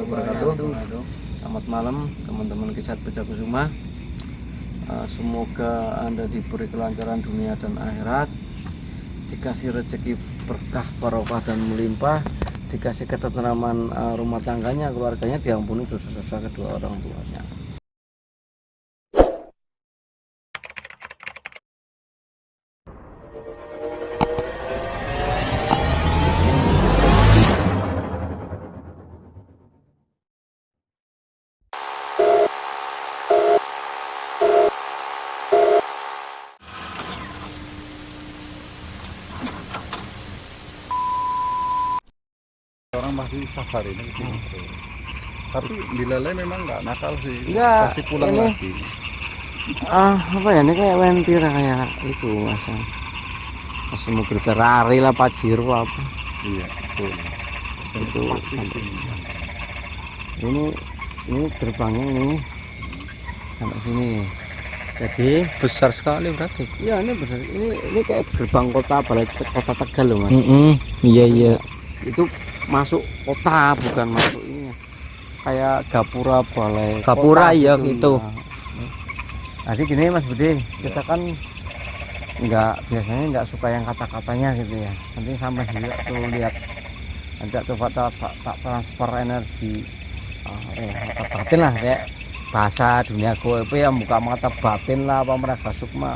wabarakatuh. Selamat malam teman-teman Kisat Beja Kusuma. Semoga Anda diberi kelancaran dunia dan akhirat, dikasih rezeki berkah, barokah dan melimpah, dikasih ketentraman rumah tangganya, keluarganya, diampuni dosa-dosa kedua orang tuanya. Orang pasti safari ini ke sini terus. Tapi Bilal memang nggak nakal sih. Enggak, Pasti pulang ini lagi. apa ya, ini kayak Wentira, kayak itu masih mau Ferrari lah, Pajero apa Iya, betul. itu. Pasti sini. Ini gerbangnya ini sampai sini, jadi Besar sekali berarti. ya ini besar, ini kayak gerbang kota Balai Kota Tegal loh mas. Iya iya. Itu masuk kota, bukan masuk ini, kayak gapura balai Gapura, kota iya gitu. ya. Jadi gini Mas Budi, kita kan biasanya nggak suka yang kata-katanya gitu ya. Nanti sampai juga tuh lihat, nanti coba tak transfer energi mata batin lah, kayak bahasa dunia goib ya, buka mata batin lah apa mereka sukma.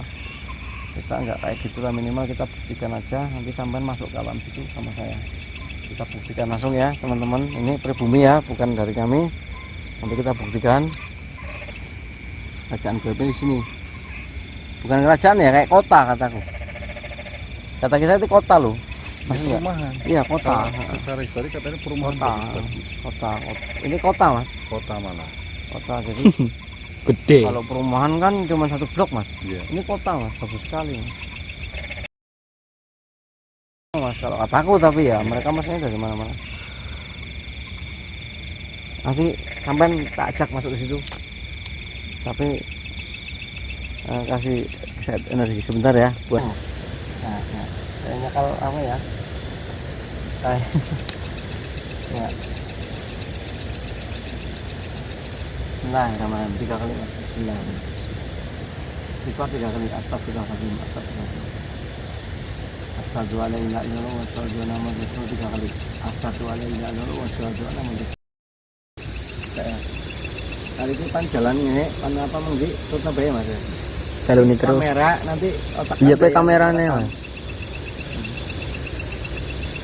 Kita nggak kayak gitu lah, minimal kita buktikan aja, nanti sampai masuk ke alam situ sama saya. Kita buktikan langsung ya teman-teman, ini pribumi ya, bukan dari kami. Nanti kita buktikan kerajaan goib di sini, bukan kerajaan ya, kayak kota kataku. Kata kita itu kota loh, Ini perumahan. iya kota. Secara historik katanya perumahan. Kota. Ini kota mas, Kota malah. kota. Jadi Gede. kalau perumahan kan cuma satu blok mas, Iya. ini kota mas, bagus sekali mas kalau kataku. Tapi ya mereka masuknya dari mana-mana. Nanti sampai tak ajak masuk ke situ, tapi kasih set energi sebentar ya buat kayaknya kalau apa ya, kayak ya. Bismillahirrahmanirrahim, 3 kali Bismillahirrahmanirrahim. Istighfar 3 kali, astagfirullahaladzim, astagfirullahaladzim. Asyhadu an la ilaha illallah wa asyhadu anna Muhammadan rasulullah 3 kali. Asyhadu an la ilaha illallah wa asyhadu anna Muhammadan. Kali itu kan jalan ini kan apa mungkin tutup ya mas ya. Kalau ini terus. Kamera nanti otak. Iya pe kameranya mas.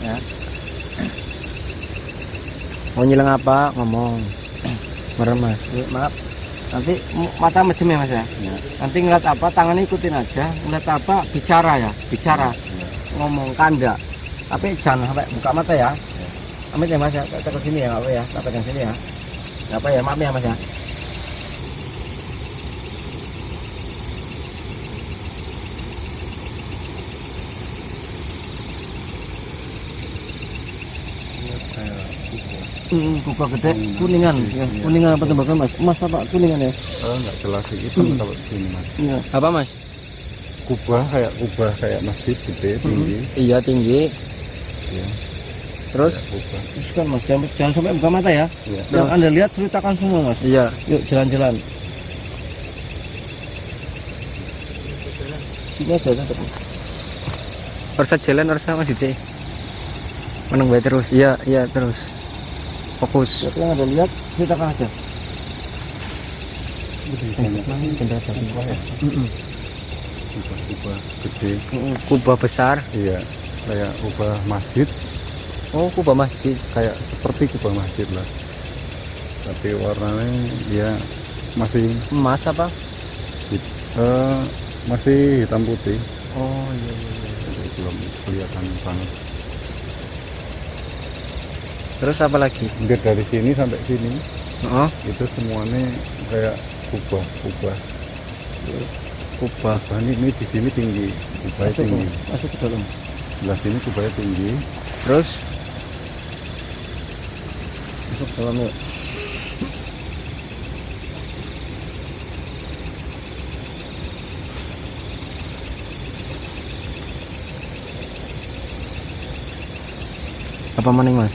Ya. Mau nyilang apa ngomong. Merem mas. Ya, maaf. Nanti mata mejem ya mas ya. Nanti ngeliat apa tangannya ikutin aja. Ngeliat apa bicara ya, bicara. Ngomong kanda. Tapi jangan sampai buka mata ya. Amit ya mas ya. Kita ke sini ya, apa ya? Kita pegang sini ya. Apa ya, maaf ya mas ya. Kubah gede kuningan ya, kuningan apa tembakan mas? Mas apa kuningan ya? Nggak jelas sih itu kalau sini mas. Iya. Apa mas? Kubah kayak masjid gede tinggi. Iya tinggi. Iya. Terus? Kubah. Terus kan mas, jangan sampai buka mata ya. Iya. Yang anda lihat ceritakan semua mas. Iya. Yuk jalan-jalan. Ini aja kan. Harus jalan harus mas Dede. Meneng bae terus. Iya iya terus. Fokus. Yang anda lihat ceritakan aja. Kubah gede. Kubah besar. Iya. Kayak kubah masjid. Oh kubah masjid. Kayak seperti kubah masjid lah. Tapi warnanya ya masih Emas apa? masih hitam putih. Oh iya. Jadi belum kelihatan banget. Terus apa lagi? Mungkin dari sini sampai sini Oh itu semuanya kayak kubah. kubah. Nah, ini di sini tinggi, kubahnya tinggi. Masuk ke dalam. Sebelah sini kubahnya tinggi. Terus? Masuk ke dalam yuk. Apa maning mas?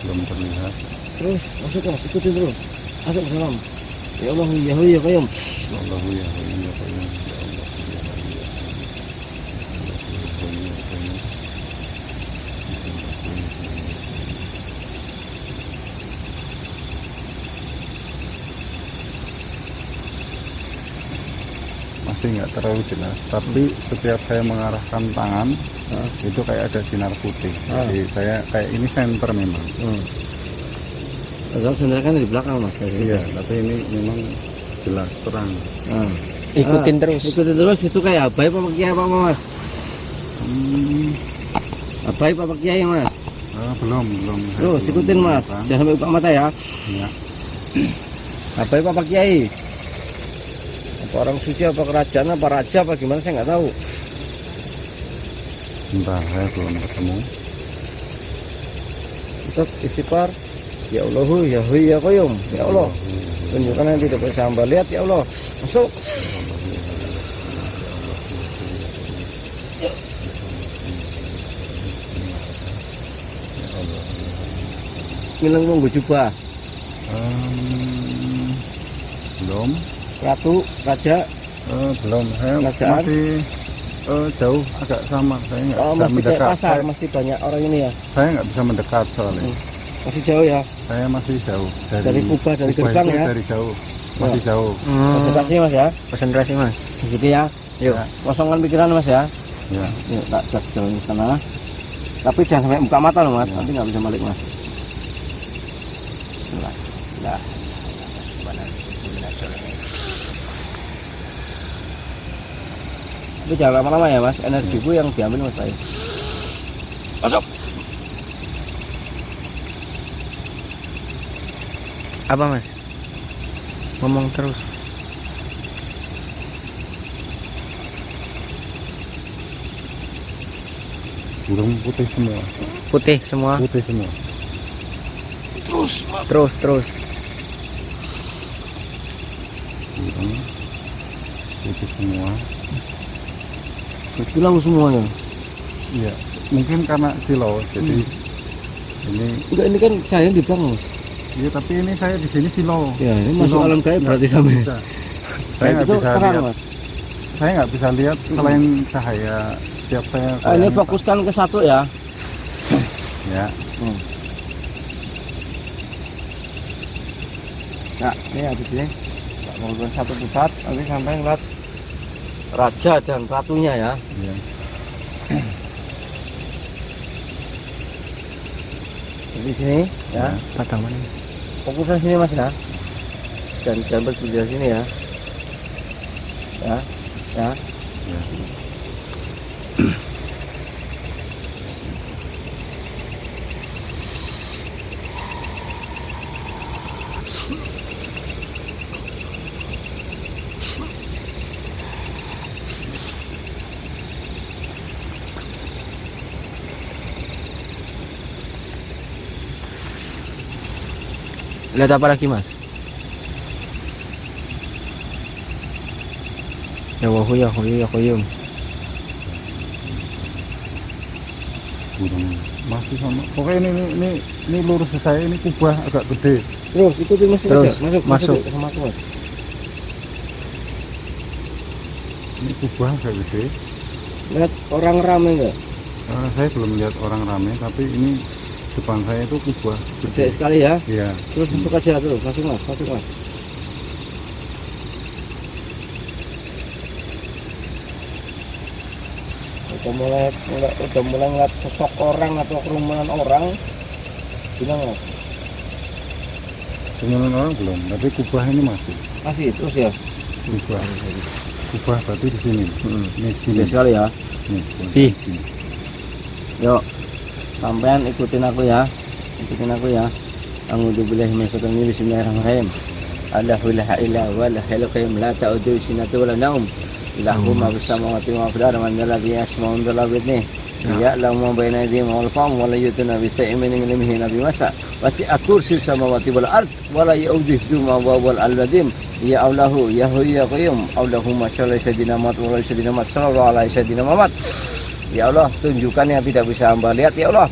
Belum terlihat. Terus masuk mas, ikutin terus. Masuk ke dalam. Ya Allah, ya Allah, ya Qayyum. Allahu ya Hayyu ya Qayyum. Ya Allah ya Hayyu ya Qayyum. Masih nggak terlalu jelas, tapi setiap saya mengarahkan tangan itu kayak ada sinar putih. Jadi saya kayak ini center memang. Kalau sebenarnya kan di belakang mas. Iya, tapi ini memang jelas terang. Ikutin terus. Ikutin terus, itu kayak abai apa kiai apa mas? Abai apa kiai mas? Belum. Terus Belum ikutin mas, menemukan. jangan sampai buka mata ya. Ya. Abai apa kiai? Apa orang suci, apa kerajaan, apa raja, apa gimana saya nggak tahu. Entah, saya belum ketemu. Tetap istighfar. Ya Allahu, ya Hayyu ya Qayyum. Ya Allah, tunjukkan yang tidak bisa hamba lihat ya Allah. Masuk. Milang mau jubah. Belum. Ratu, raja, Belum. Saya Kerajaan? masih jauh, agak sama. Saya nggak bisa masih kayak mendekat. pasar, masih banyak orang ini ya. Saya nggak bisa mendekat soalnya. Masih jauh ya. Saya masih jauh Dari Kuba, dari Kuba gerbang itu ya? Dari jauh, masih jauh. Konsentrasi mas ya. Konsentrasi mas. Begitu ya. Yuk. Kosongkan pikiran mas ya. Ya. Yuk, tak gas jalan ke sana. Tapi jangan sampai buka mata loh mas. Nanti nggak bisa balik mas. Nah. Tapi jangan lama-lama ya mas. Energiku yang diambil mas saya. Masuk. Apa mas? Ngomong terus. Burung putih semua. Putih semua. Putih semua. Terus. Burung putih semua. Hilang semuanya. Iya. Mungkin karena silau, jadi ini. Enggak, ini kan cahaya di belakang mas. Iya, tapi ini saya di sini silau. Ya ini masuk Silau. alam gaib Nggak berarti sampai. bisa. Saya nggak itu bisa terang lihat. mas. Saya nggak bisa lihat selain cahaya. Setiap saya. Ini kayak- fokuskan ke satu ya. Ya. Nah, ini habis ini tak mau ke satu pusat, nanti sampai ngeliat raja dan ratunya ya. Iya. Di sini ya, Padang mana? fokusnya sini mas ya. Dan jangan berhenti di sini ya. Ya, ya. Ya. Lihat apa lagi mas? Ya Allahu ya Hayyu ya Qayyum. Burung masih sama. Pokoknya ini lurus ke saya, ini kubah agak gede. Terus ikutin mas. Terus, masuk. masuk. Sama aku mas. Ini kubah agak gede. Lihat orang rame enggak? Saya belum lihat orang ramai, tapi ini depan saya itu kubah Gede sekali ya. Iya. Terus masuk aja terus, masuk mas. Udah mulai ngeliat sosok orang atau kerumunan orang, bilang mas. Kemudian orang belum, tapi kubah ini Masih terus ya. kubah berarti di sini. Ini di sini. Gede sekali ya. Nih, Ih. sini. Yuk, sampean ikutin aku ya. A'udzubillahi minasyaitonir rajim. Bismillahirrahmanirrahim. Allahu la ilaha illa huwal hayyul qayyum la ta'khudhuhu sinatun wa la nawm. Lahu ma fis samawati wa ma fil ardi man alladhi yasma'u illa bi'idhnihi. Ya'lamu ma bayna aydihim wa khalfahum wa la yuhituna bi shay'in min ilmihi illa bima sha'a. Wasi'a kursiyuhu samawati wal ard wa la ya'uduhu hifdhuhuma wa huwal 'aliyyul 'azim. Ya Allahu ya Hayyu ya Qayyum. Allahumma shalli ala sayyidina Muhammad wa ala sayyidina Muhammad sallallahu alaihi sayyidina Muhammad. Ya Allah, tunjukkan yang tidak bisa hamba lihat ya Allah.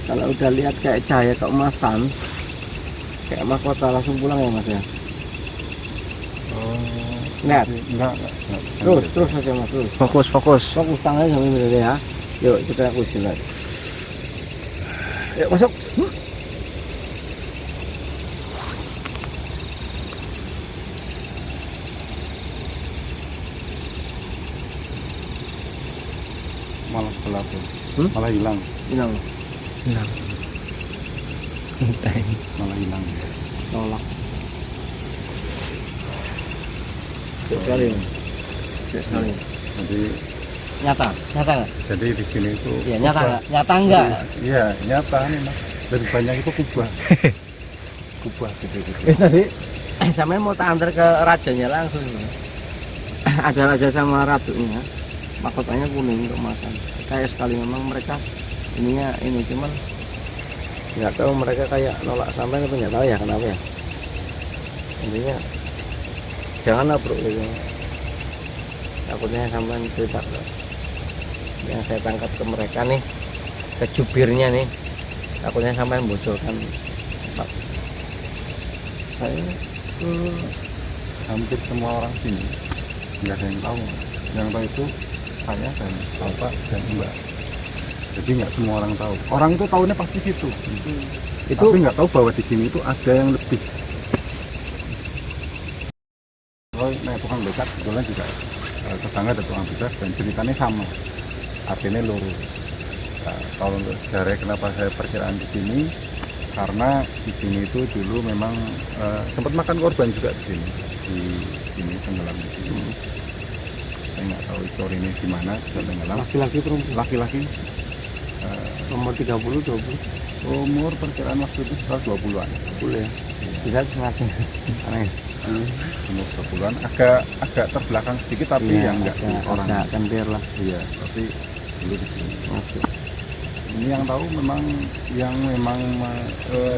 Kalau udah lihat kayak cahaya keemasan, kayak mahkota, langsung pulang ya Mas ya. Lihat, enggak. terus aja Mas, terus. Fokus. Fokus tangannya sampai berada ya. Yuk kita kusin lagi. Yuk masuk. Malah gelap. Malah hilang. Hilang. Malah hilang. Tolak. Sekali. Sekali. Jadi Nyata nggak? jadi di sini itu Iya nyata nggak? Nyata nggak? Iya, nyata nih Mas. Lebih banyak itu kubah. Kubah gitu. Tadi sampai mau tak antar ke rajanya langsung. Ada raja sama ratunya. Mahkotanya kuning keemasan. Kayak sekali memang mereka ininya ini, cuman nggak tahu mereka kayak nolak sampai atau nggak tahu ya kenapa ya. Intinya janganlah bro gitu. Takutnya sampai cerita yang saya tangkap ke mereka nih, ke jubirnya nih, takutnya sampai membocorkan. Saya Hampir semua orang sini nggak ada yang tahu. Yang tahu itu saya dan bapak dan mbak. Jadi nggak semua orang tahu. Orang itu tahunya pasti situ. itu Tapi nggak tahu bahwa di sini itu ada yang lebih. Oh, nah tukang becak kebetulan juga tetangga ada tukang becak dan ceritanya sama. Artinya lurus. Nah, kalau untuk sejarah kenapa saya perkiraan di sini, karena di sini itu dulu memang sempat makan korban juga di sini. Di sini tenggelam di sini. Saya nggak tahu historinya gimana sudah tenggelam. laki-laki perempuan Laki-laki nomor 30 20 umur perkiraan waktu itu sekitar 20-an. boleh bisa ngasih aneh Umur 20-an agak terbelakang sedikit tapi yang enggak di orang. agak kentir lah Iya, tapi dulu di sini. masuk. Ini yang tahu memang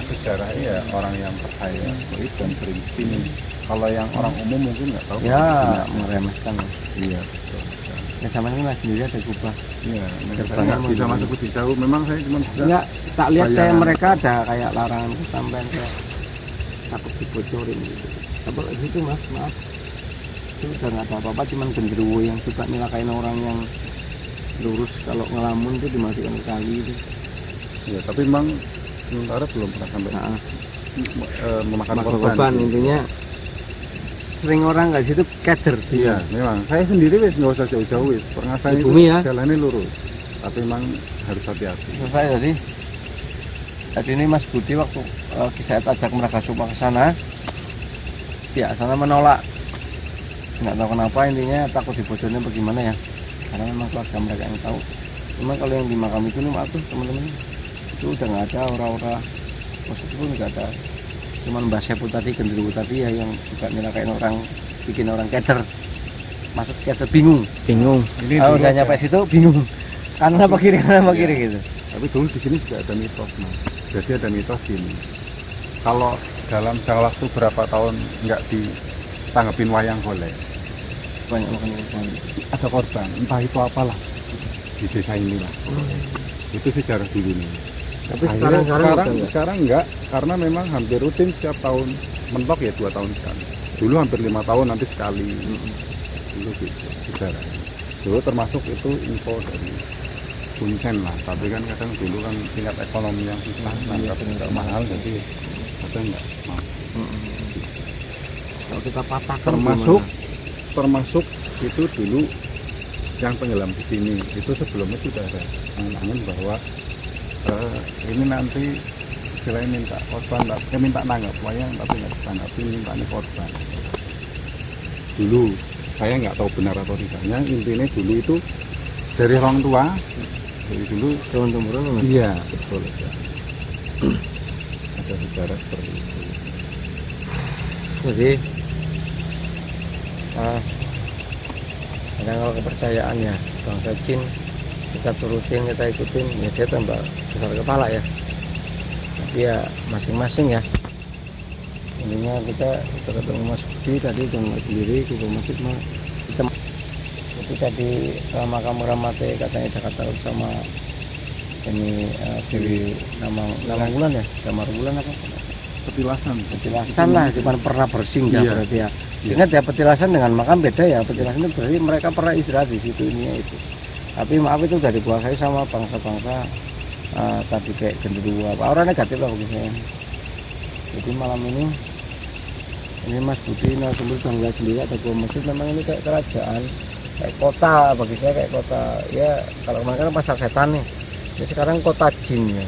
sejarahnya ya orang yang percaya goib dan sering di sini. Kalau yang orang umum mungkin nggak tahu. Ya meremehkan. Iya, betul. Ya sama ini mas sendiri ada kubah. Iya, saya Gerbangnya nggak bisa masuk lebih jauh. Memang saya cuma bisa. Enggak, tak lihat kayak bayangan. mereka ada kayak larangan kesampaian kayak takut dibocorin gitu. Tapi itu mas, maaf. Itu udah nggak ada apa-apa, cuman genderuwo yang suka nyelakain orang yang lurus kalau ngelamun tuh dimasukkan ke kali itu. Iya, tapi memang sementara belum pernah sampai Nah, memakan korban korban. intinya sering orang nggak situ keder. Iya, memang. Saya sendiri wis nggak usah jauh-jauh wis. Perngasan Di itu bumi ya? jalannya lurus. Tapi memang harus hati-hati. Selesai tadi. Tadi ini Mas Budi waktu saya ajak mereka coba ke sana, ya sana menolak. Nggak tahu kenapa, intinya takut dibocornya bagaimana ya. Karena memang keluarga mereka yang tahu. Cuma kalau yang di makam itu nih maaf tuh teman-teman, itu udah nggak ada aura-aura positif pun nggak ada. Cuman Mbak Seput tadi, genderuwo tadi ya yang juga nyelakain orang, bikin orang keder. Masuk keder bingung. Ini Kalau dulu udah ada- nyampe situ bingung. Kanan apa kiri, kanan apa kiri gitu. Tapi dulu di sini juga ada mitos, Mas. Jadi ada mitos ini. Kalau dalam jangka waktu berapa tahun nggak ditanggepin wayang golek, Banyak makan ikan. ada korban. Entah itu apalah di desa inilah. Itu sejarah dulu nih. Tapi Akhirnya sekarang sekarang enggak, karena memang hampir rutin setiap tahun mentok ya 2 tahun sekali. Dulu hampir 5 tahun nanti sekali. Dulu gitu sejarah. Dulu termasuk itu info dari kuncen lah, tapi kan kadang dulu kan tingkat ekonomi yang susah, tapi enggak mahal, jadi kadang enggak mau. kalau kita patah Termasuk itu dulu yang tenggelam di sini itu sebelumnya sudah ada angan-angan bahwa ini nanti istilahnya minta korban, minta nanggap wayang tapi nggak ditanggapi, minta korban. Dulu saya nggak tahu benar atau tidaknya, intinya dulu itu dari orang tua, dari dulu turun temurun. iya betul ya. Ada sejarah seperti itu. Jadi Nah, kadang kalau kepercayaan ya bangsa jin kita turutin, kita ikutin, ya dia tambah besar kepala ya. Tapi ya masing-masing ya. Intinya kita ketemu Mas Budi tadi dengan sendiri ke masjid mah kita ketika di makam Ramate katanya Jakarta sama ini di Namang Bulan ya, Damar Bulan apa? Petilasan lah, cuman pernah bersinggah Iya. berarti ya. Iya. Ingat ya, petilasan dengan makam beda ya. Petilasan itu berarti mereka pernah istirahat di situ ini itu. Tapi maaf itu udah dikuasai sama bangsa-bangsa tadi kayak genderuwo apa orang negatif lah bagi saya. Jadi malam ini Mas Budi narasumber bangga sendiri atau gua masjid memang ini kayak kerajaan, kayak kota bagi saya, kayak kota ya. Kalau kemarin kan pasar setan nih, ya sekarang kota jin ya.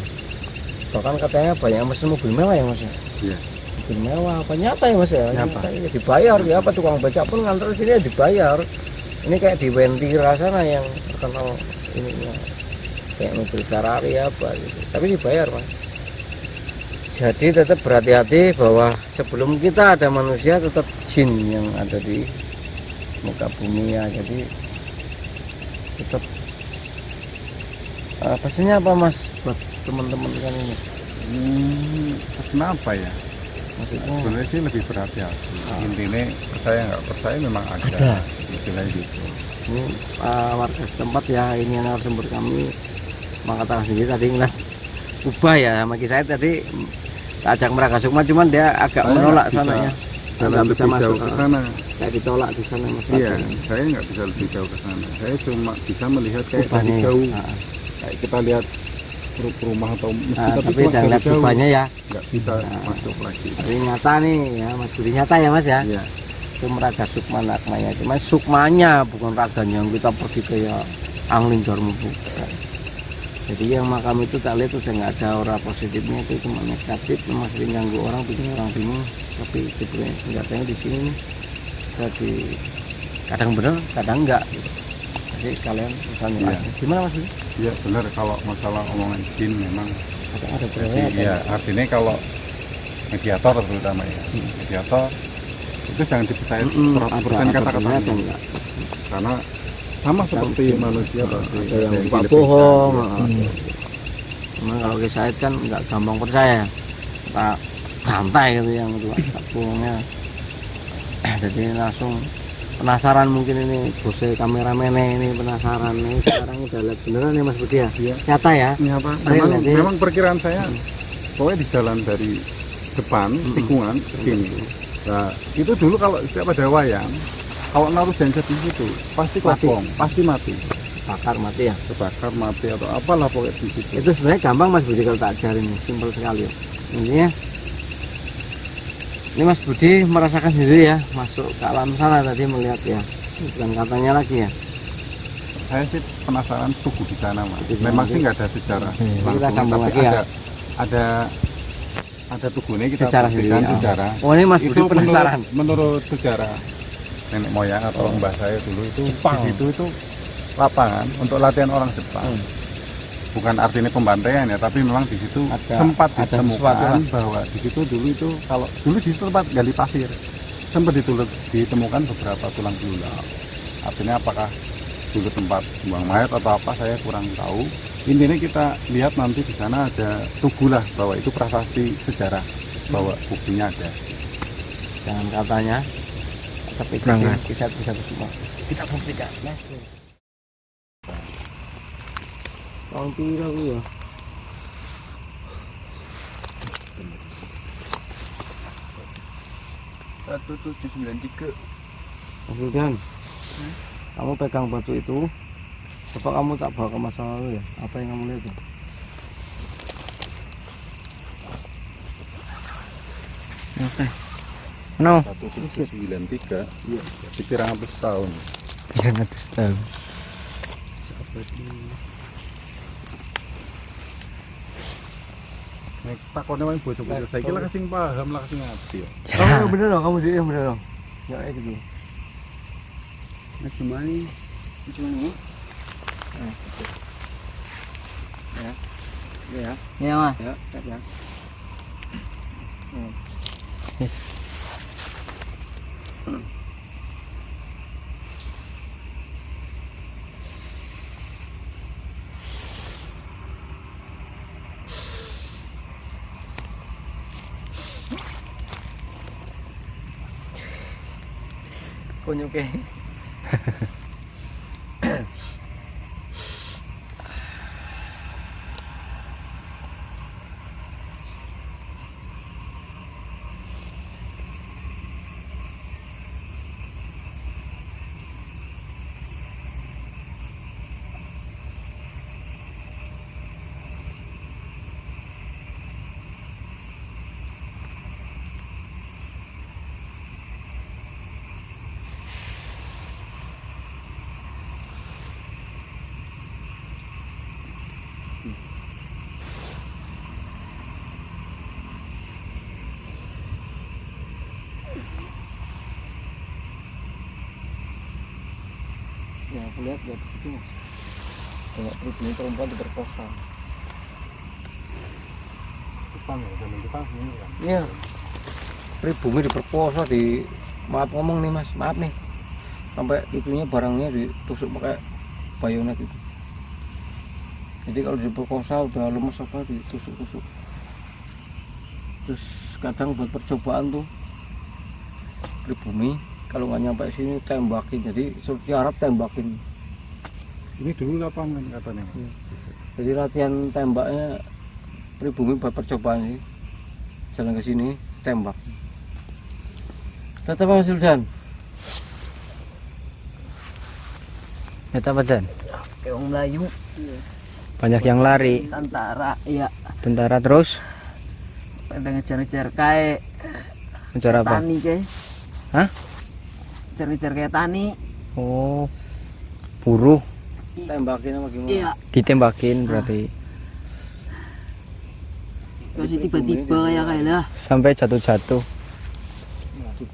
Bahkan katanya banyak yang mesen mobil mewah ya Mas ya. Iya. Mobil mewah apa nyata ya Mas ya? Nyata. Ya, dibayar ya, apa tukang becak pun nganter sini ya dibayar. Ini kayak di Wentira sana yang terkenal ini ya, kayak mobil Ferrari apa gitu. Tapi dibayar Mas. Jadi tetap berhati-hati bahwa sebelum kita ada manusia tetap jin yang ada di muka bumi ya. Jadi tetap pesannya apa Mas buat teman-teman kan ini? Kenapa ya? Maksudnya Sebenarnya sih lebih berhati-hati. Intinya percaya nggak percaya memang ada. Istilahnya gitu. ini warga setempat ya, ini narasumber kami mengatakan sendiri tadi nggak ubah ya sama saya tadi ajak mereka Sukma, cuman dia agak Saya menolak nggak bisa sananya. Jalan Nggak bisa lebih masuk jauh ke sana. kayak ditolak di sana Mas. Iya, saya nggak bisa lebih jauh ke sana. Saya cuma bisa melihat kayak dari Ubahnya. jauh. Nah, Kayak kita lihat rumah atau masjid, nah, tapi tapi cuma jangan dari lihat jauh. ubahnya ya. Nggak bisa masuk lagi. Tapi nyata nih ya Mas Budi, nyata ya Mas ya. Iya. Itu meraga Sukma nakmanya, cuman Sukmanya bukan raganya yang kita pergi kayak angling dormu bukan. Jadi yang makam itu tak lihat udah nggak ada aura positifnya, itu cuma negatif, cuma sering ganggu orang, bikin orang bingung. Tapi sebenarnya senjatanya di sini nih, bisa di kadang bener kadang enggak gitu. Jadi kalian misalnya Iya. aja. Gimana Mas Budi? Iya benar, kalau masalah omongan jin memang. Ada berapa Iya, artinya kalau mediator terutama ya, mediator itu jangan dipercaya 100% kata-katanya, enggak. karena sama seperti manusia pasti Ada yang lebih buka jahat. bohong. Memang kalau Ki Said kan nggak gampang percaya, kita bantai gitu yang itu bohongnya. Jadi langsung penasaran mungkin ini bose kameramennya ini penasaran nih sekarang udah lihat beneran nih Mas Budi ya. Iya. Nyata ya. Nyata. Real Memang, nanti. memang perkiraan saya pokoknya di jalan dari depan tikungan ke sini. Nah, itu dulu kalau setiap ada wayang, kalau naruh genset di situ pasti Mati. kosong, pasti mati. Bakar mati ya. Kebakar mati atau apalah pokoknya di situ. Itu sebenarnya gampang Mas Budi kalau tak ajarin, simpel sekali ya. Intinya ini Mas Budi merasakan sendiri ya, masuk ke alam sana tadi melihat ya, bukan katanya lagi ya. Saya sih penasaran tugu di sana, Mas. Di sana Memang nanti. sih nggak ada sejarah Kita langsung, sambung tapi lagi ya. ada tugunya kita Sejarah buktikan sendiri, ya. sejarah. Oh ini Mas Budi Itu penasaran. menurut sejarah nenek moyang atau mbah saya dulu itu Jepang. di situ itu lapangan untuk latihan orang Jepang. Bukan artinya pembantaian ya, tapi memang di situ sempat ada sesuatu ditemukan lah. bahwa di situ dulu itu kalau dulu di situ tempat gali pasir sempat ditemukan beberapa tulang belulang. Artinya apakah dulu tempat buang mayat atau apa saya kurang tahu. Intinya kita lihat nanti di sana ada tugu lah bahwa itu prasasti sejarah bahwa buktinya ada. Jangan katanya, tapi Berangkat. bisa semua. Kita buktikan. Tahun piro ku ya? Satu 793. Mas Wildan, kamu pegang batu itu, coba kamu tak bawa ke masa lalu ya? Apa yang kamu lihat ya? Oke. No. 1793. Iya. Jadi pirang hampir setahun. 300 tahun. Nek takone wae bocah-bocah saiki lah sing paham lah sing ngerti ya. Kamu yang bener dong, kamu yang bener dong. Ya kayak gitu. Nek cuma ini Ya. Iya, Mas. Ya, siap ya. kunyuke. Ya aku lihat itu mas, banyak pribumi perempuan diperkosa. Jepang ya, zaman Jepang ini kan. Iya, pribumi diperkosa di, maaf ngomong nih mas, maaf nih, sampai itunya barangnya ditusuk pakai bayonet itu. Jadi kalau diperkosa udah lemes apa ditusuk-tusuk. Terus kadang buat percobaan tuh pribumi kalau nggak nyampe sini tembakin, jadi seperti Arab tembakin. Ini dulu lapangan katanya. Jadi latihan tembaknya pribumi buat percobaan sih, jalan ke sini tembak. Kata Mas Sultan, Eta apa Dan? kayak orang Melayu, Banyak yang lari. tentara, iya, Tentara terus pada ngejar-ngejar kayak ngejar apa? tani kayak. Hah? Ngejar-ngejar kayak tani. Oh, buruh Tembakin apa gimana? Iya. Ditembakin berarti Terus tiba-tiba ya kayak lah. sampai jatuh-jatuh.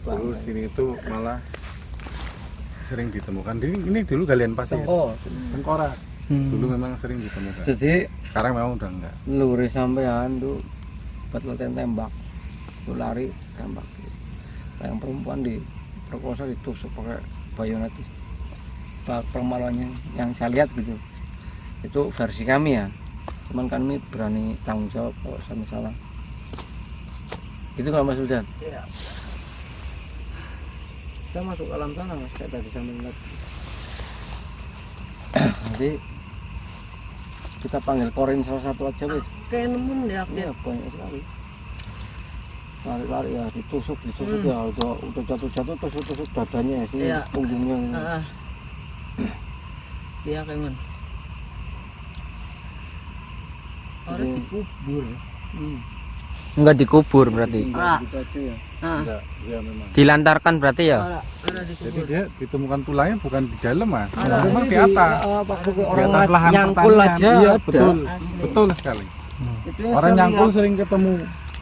Dulu sini itu malah sering ditemukan. Ini dulu galian pasir. Oh, Tengkorak. Dulu memang sering ditemukan. jadi Sekarang memang udah enggak. luri sampean tuh buat latihan tembak, tuh lari tembak. Yang perempuan diperkosa ditusuk pakai bayonet. Permaluannya yang saya lihat gitu, itu versi kami ya. Cuman kami berani tanggung jawab kalau sampai salah. Gitu nggak Mas Sultan? Iya. Kita masuk ke alam sana mas, kayak tadi sampai lihat. Nanti kita panggil korin salah satu aja wes. Kayak nemu ya, dia banyak sekali. Lari-lari ya, ditusuk ya, udah jatuh-jatuh tusuk dadanya ya, sini punggungnya. Iya kayak mana? Orang dikubur. Enggak dikubur berarti. Gitu aja ya. Enggak, ya memang. Dilantarkan berarti ya. Jadi dia ditemukan tulangnya bukan di dalam mas, memang di atas. Di Orang atas lahan nyangkul pertanian. aja Iya, ada. betul, betul sekali. Orang nyangkul sering ketemu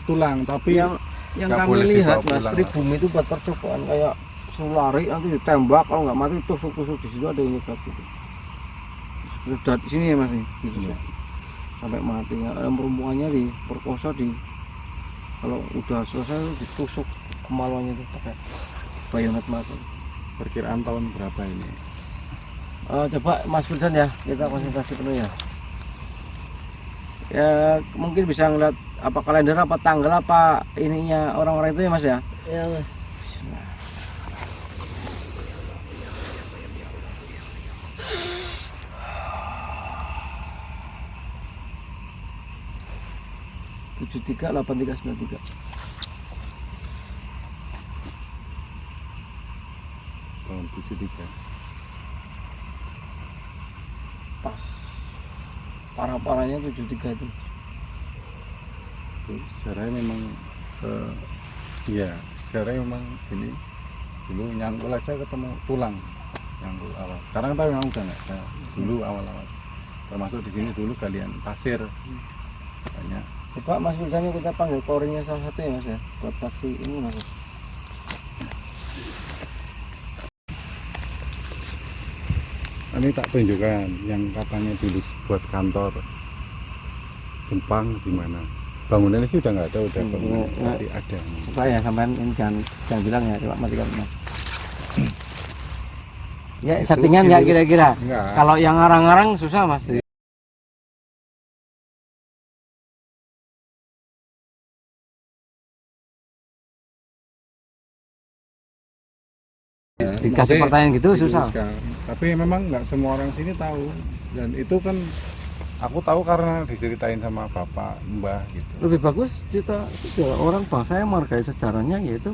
tulang, tapi yang nggak kami boleh lihat dibawa mas, pulang, pribumi itu buat percobaan kayak suruh lari nanti ditembak, kalau nggak mati tusuk-tusuk di situ ada yang nyegat gitu. Sudah di sini ya mas nih, ditusuk sampai mati. Yang perempuannya diperkosa kalau udah selesai ditusuk kemaluannya itu pakai bayonet mati. perkiraan tahun berapa ini? Coba Mas Sultan ya, kita konsentrasi penuh ya. Ya mungkin bisa ngeliat apa kalender apa tanggal apa ininya orang-orang itu ya mas ya. Iya mas. 738393. Tahun 73. Pas parah-parahnya 73 itu. Sejarahnya memang iya, sejarahnya memang ini dulu nyangkul aja ketemu tulang, nyangkul awal. Sekarang tahu memang udah nggak ada. Dulu awal-awal termasuk di sini dulu galian pasir banyak. Coba Mas Sultan kita panggil korinnya salah satu ya mas ya, buat saksi ini mas. Ini tak tunjukkan yang katanya dulu buat kantor Jepang di mana. Bangunannya sih udah nggak ada, udah bangunan tapi ada. Coba ya sampean ini jangan bilang ya, coba matikan mas. Ya Itu settingan nggak kira-kira? Enggak. Kalau yang ngarang-ngarang susah mas. dikasih Maksudnya pertanyaan gitu susah. diluruskan. Tapi memang nggak semua orang sini tahu, dan itu kan aku tahu karena diceritain sama bapak mbah gitu. Lebih bagus kita orang bangsa yang menghargai sejarahnya, yaitu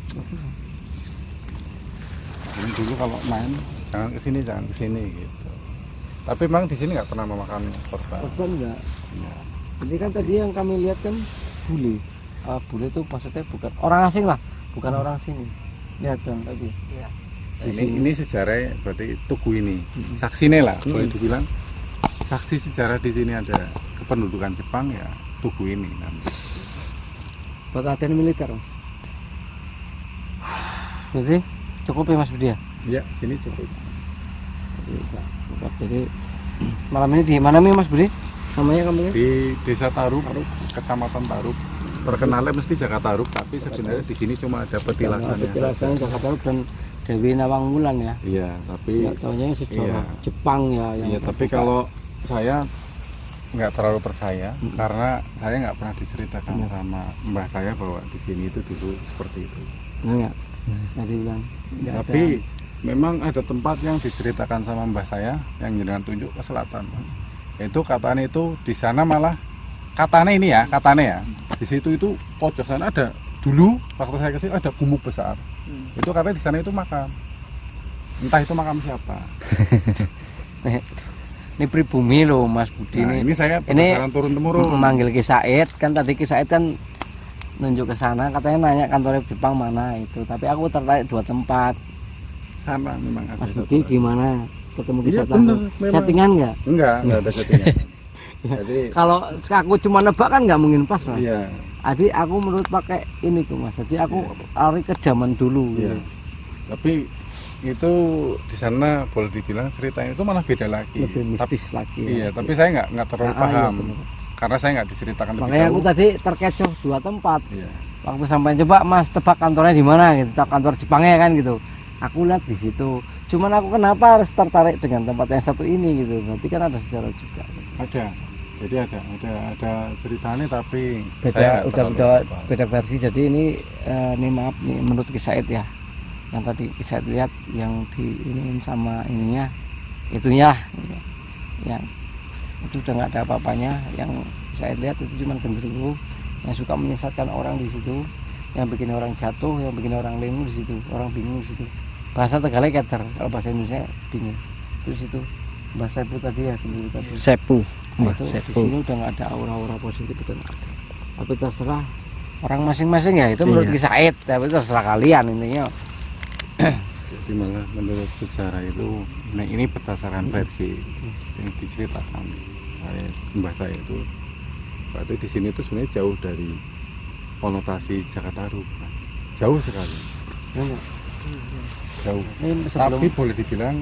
bagus. Jadi dulu kalau main jangan kesini gitu. Tapi memang di sini nggak pernah memakan korban. Korban enggak. Ya. Ini kan tadi yang kami lihat kan bule. Bule itu maksudnya bukan orang asing lah, bukan orang sini. Lihat kan tadi. Iya. Ini sejarah berarti Tugu ini. Saksinya lah boleh dibilang. Saksi sejarah di sini ada kependudukan Jepang ya Tugu ini. Buat latihan militer. Jadi cukup ya Mas Budi ya? Ya sini cukup. Jadi malam ini di mana nih Mas Budi? Namanya kampungnya? Di Desa Tarub, Kecamatan Tarub. Terkenalnya mesti Jakarta Tarub, tapi sebenarnya di sini cuma ada petilasannya. Petilasan Jakarta Tarub dan Dewi Nawang Wulan ya. Iya, tapi Ya, tahunya sejarah iya. Jepang ya yang iya, tapi terbuka. kalau saya nggak terlalu percaya karena saya nggak pernah diceritakan sama mbah saya bahwa di sini itu dulu seperti itu. enggak. Tadi bilang enggak ada. Tapi memang ada tempat yang diceritakan sama mbah saya yang jenengan tunjuk ke selatan. Itu katanya itu di sana malah katanya ini ya, katanya ya. Di situ itu pojok sana ada dulu waktu saya kecil ada gumuk besar. Itu katanya di sana itu makam. Entah itu makam siapa. Ini pribumi loh Mas Budi Nah, ini saya ini penasaran turun temurun. memanggil Ki Said kan, tadi Ki Said kan nunjuk ke sana, katanya nanya kantor Jepang mana itu, tapi aku tertarik dua tempat. Sana memang ada. Mas satu. Budi gimana ketemu Ki Iya, Said bener, langsung? memang. Settingan nggak? Enggak ada settingan. Jadi Kalau aku cuma nebak kan nggak mungkin pas Mas. iya, Jadi aku menurut pakai ini tuh Mas, jadi aku lari ke zaman dulu iya. gitu. Tapi itu di sana boleh dibilang ceritanya itu malah beda lagi. Lebih mistis lagi. Iya, tapi saya nggak terlalu iya, paham bener. karena saya nggak diceritakan lebih Makanya aku jauh. tadi terkecoh dua tempat. Iya. Waktu sampai coba Mas tebak kantornya di mana gitu, kantor Jepangnya kan gitu. Aku lihat di situ. Cuman aku kenapa harus tertarik dengan tempat yang satu ini gitu. Berarti kan ada sejarah juga. Ada. Jadi ada ceritanya tapi Beda saya nggak udah terlalu paham. beda versi. Jadi ini maaf nih menurut Ki Said ya. Yang tadi Ki Said lihat yang di ini sama ininya itunya gitu. Yang itu udah nggak ada apa-apanya. Yang saya lihat itu cuma genderuwo yang suka menyesatkan orang di situ, yang bikin orang jatuh, yang bikin orang linglung di situ, orang bingung di situ. Bahasa Tegalnya keter, kalau bahasa Indonesia bingung. Itu situ bahasa itu tadi ya genderuwo tadi. Sepu. Nah, itu di sini udah nggak ada aura-aura positif itu nggak ada. Tapi terserah orang masing-masing ya, itu menurut Iya. Ki Said, tapi terserah kalian intinya. Jadi malah menurut sejarah itu, nah ini berdasarkan versi yang diceritakan oleh mbah saya itu, berarti di sini tuh sebenarnya jauh dari konotasi Jakarta Tarub, jauh sekali, jauh. Ini sebelum Tapi boleh dibilang,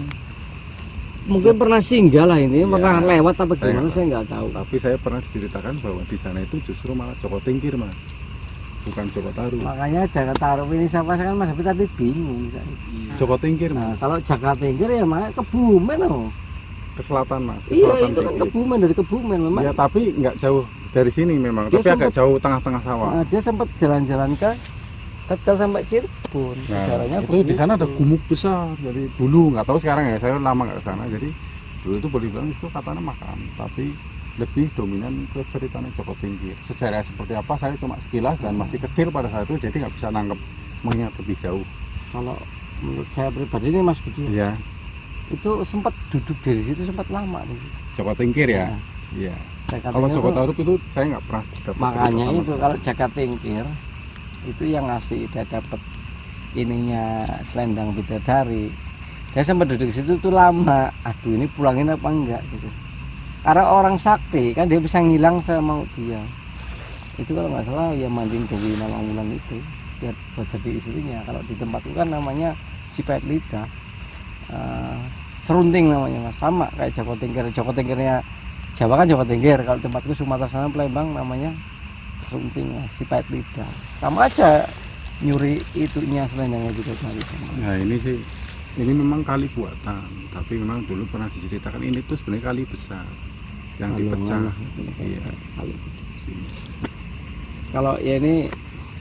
mungkin pernah singgah lah ini, Iya. pernah lewat apa Saya gimana nggak saya nggak tahu. tapi saya pernah diceritakan bahwa di sana itu justru malah Joko Tingkir mas, bukan Joko Tarub. Makanya Jakarta Tarub ini siapa kan Mas Habib tadi bingung. Joko Tingkir Nah, mas, kalau Jakarta Tingkir ya makanya Kebumen loh. ke selatan mas, ke Iya selatan itu kan dikit. Kebumen, dari Kebumen memang. Ya tapi nggak jauh dari sini memang, Dia tapi agak sempat- jauh tengah-tengah sawah. Nah, dia sempat jalan-jalan ke Tegal sampai Cirebon. Sejarahnya Nah, itu di sana ada begitu. gumuk besar dari dulu, nggak tahu sekarang ya, saya lama nggak ke sana. Jadi dulu itu boleh bilang itu katanya makam, tapi lebih dominan ke ceritanya Joko Tingkir. Sejarah seperti apa saya cuma sekilas dan masih kecil pada saat itu, jadi nggak bisa nangkep mengingat lebih jauh. Kalau menurut saya pribadi ini Mas Budi, Iya, itu sempat duduk di situ sempat lama di situ. Joko Tingkir ya. Nah, Iya. Jakarta Kalau Tingkir Joko tuh- Tarub itu saya nggak pernah dapat makanya cerita sama itu sekali. kalau Jakarta Tingkir itu yang ngasih dia dapat ininya selendang bidadari, dia sempat duduk situ tuh lama. Aduh ini pulangin apa enggak gitu, karena orang sakti kan dia bisa ngilang semau dia. Itu kalau nggak salah ya mandiin Dewi Nawang Wulan itu biar buat jadi istrinya. Kalau di tempat itu kan namanya Sipait Lidah, serunting namanya mas, sama kayak Joko Tingkir. Joko Tingkirnya Jawa kan Joko Tingkir, kalau tempatku Sumatera sana Palembang namanya serunting, Sipait Lidah. Sama aja nyuri itunya selendangnya juga tadi. Nah ini sih, ini memang kali buatan, tapi memang dulu pernah diceritakan ini tuh sebenarnya kali besar yang dipecah. Iya. Kalau ya ini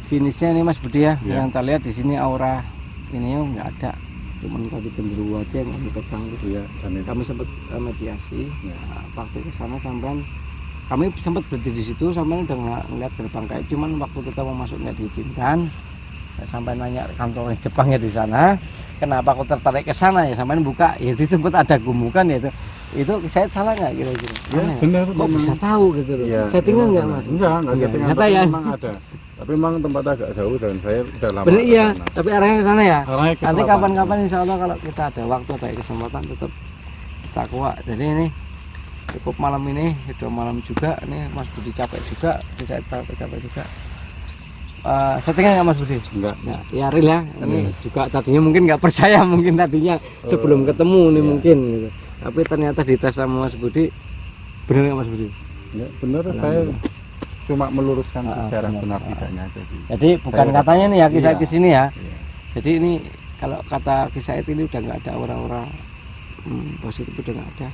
finishnya ini Mas Budi ya, Iya. yang kita lihat di sini aura ininya nggak ada. cuman kaki genderuwo aja yang kami pegang gitu. Iya, dan itu Kami sempat mediasi. Ya. Nah, waktu ke sana sampean kami sempat berhenti di situ, sampean udah ngeliat gerbang kayak, cuman waktu kita mau masuk nggak diizinkan. Sampai nanya kantor Jepangnya di sana, kenapa aku tertarik ke sana ya, sampean buka, ya itu sempat ada gumukan ya itu saya salah nggak kira-kira? ya Aneh. benar, Kok memang. bisa tahu gitu loh? Iya, Settingan memang nggak benar. mas? Enggak Iya, settingan, nyata tapi ya? memang ada. Tapi memang tempatnya agak jauh dan saya udah lama Bener ke iya, sana. tapi arahnya ke sana ya. Arahnya ke Nanti selatan. kapan-kapan insya Allah kalau kita ada waktu ada kesempatan tetap kita kuat. Jadi ini cukup malam ini, udah malam juga. Ini Mas Budi capek juga, saya capek juga. Settingan nggak Mas Budi? Enggak. Ya, ya real ya. Ini juga tadinya mungkin nggak percaya mungkin tadinya sebelum ketemu nih iya. mungkin. Gitu. Tapi ternyata dites sama Mas Budi, bener nggak Mas Budi? Ya, benar, saya cuma meluruskan secara benar. benar tidaknya aja sih. Jadi bukan Saya- katanya nih ya kisah iya. di sini ya. Iya. Jadi ini kalau kata kisah itu ini udah nggak ada orang-orang positif, udah nggak ada.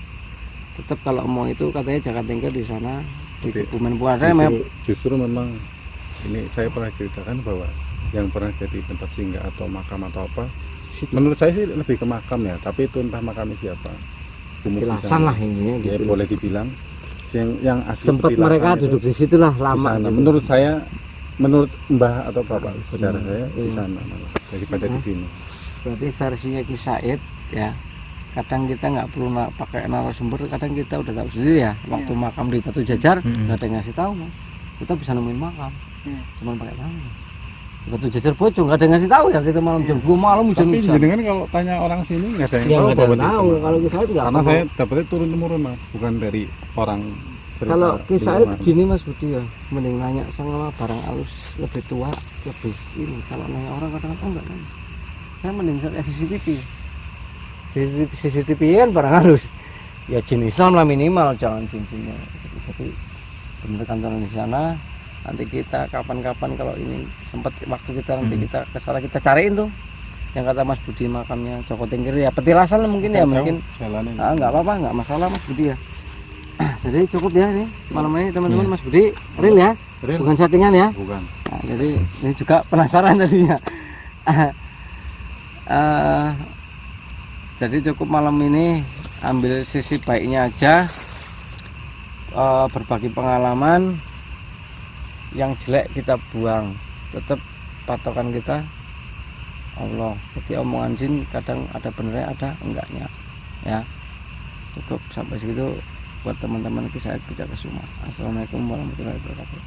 Tetap kalau mau itu katanya jangan tinggal di sana di Tapi Kebumen Puasa memang. Justru memang ini saya pernah ceritakan bahwa yang pernah jadi tempat singgah atau makam atau apa, menurut saya sih lebih ke makam ya, tapi itu entah makamnya siapa. Kilasan lah ini Ya, gitu. boleh dibilang yang asli Sempat petilasan mereka itu duduk di situ lah di lama. sana. Gitu. Menurut saya, menurut Mbah atau Bapak secara Benar. saya di Iya. sana malah daripada di sini. Berarti versinya Ki Said ya. Kadang kita nggak perlu pakai narasumber, kadang kita udah tahu sendiri ya. Waktu makam di Batu Jajar nggak ada yang ngasih tahu mas. Kita bisa nemuin makam, cuma pakai tangan. Di Batu Jajar Bocong nggak ada yang ngasih tahu ya, kita malam jam 2 malam jam Tapi jam. jenengan kalau tanya orang sini nggak ada yang Ya tahu nggak ada bahwa yang di tahu. situ Kalau Ki Said nggak karena perlu. saya dapetnya turun temurun mas, bukan dari orang cerita Kalau Ki di Said mana. gini mas Budi ya, mending nanya sama barang halus lebih tua, lebih ini. Kalau nanya orang kadang-kadang enggak nanya. Saya mending pakai CCTV. CCTV kan barang halus. Ya jin Islam lah minimal, jangan jin-jinnya. Jadi bener kantor di sana. Nanti kita kapan-kapan kalau ini sempat waktu kita nanti kita kesana kita cariin tuh. Yang kata Mas Budi makamnya Joko Tingkir ya petilasan mungkin ya, Jauh, mungkin jalanin. nggak apa-apa, nggak masalah Mas Budi ya. Jadi cukup ya ini malam ini teman-teman. Mas Budi real ya, Real? bukan settingan ya. Bukan. Nah, jadi ini juga penasaran tadinya. Jadi cukup malam ini ambil sisi baiknya aja, berbagi pengalaman. Yang jelek kita buang, tetap patokan kita Allah. Jadi omongan jin kadang ada benernya, ada enggaknya ya. Cukup sampai segitu buat teman-teman Ki Said Pujakusuma. Assalamualaikum warahmatullahi wabarakatuh.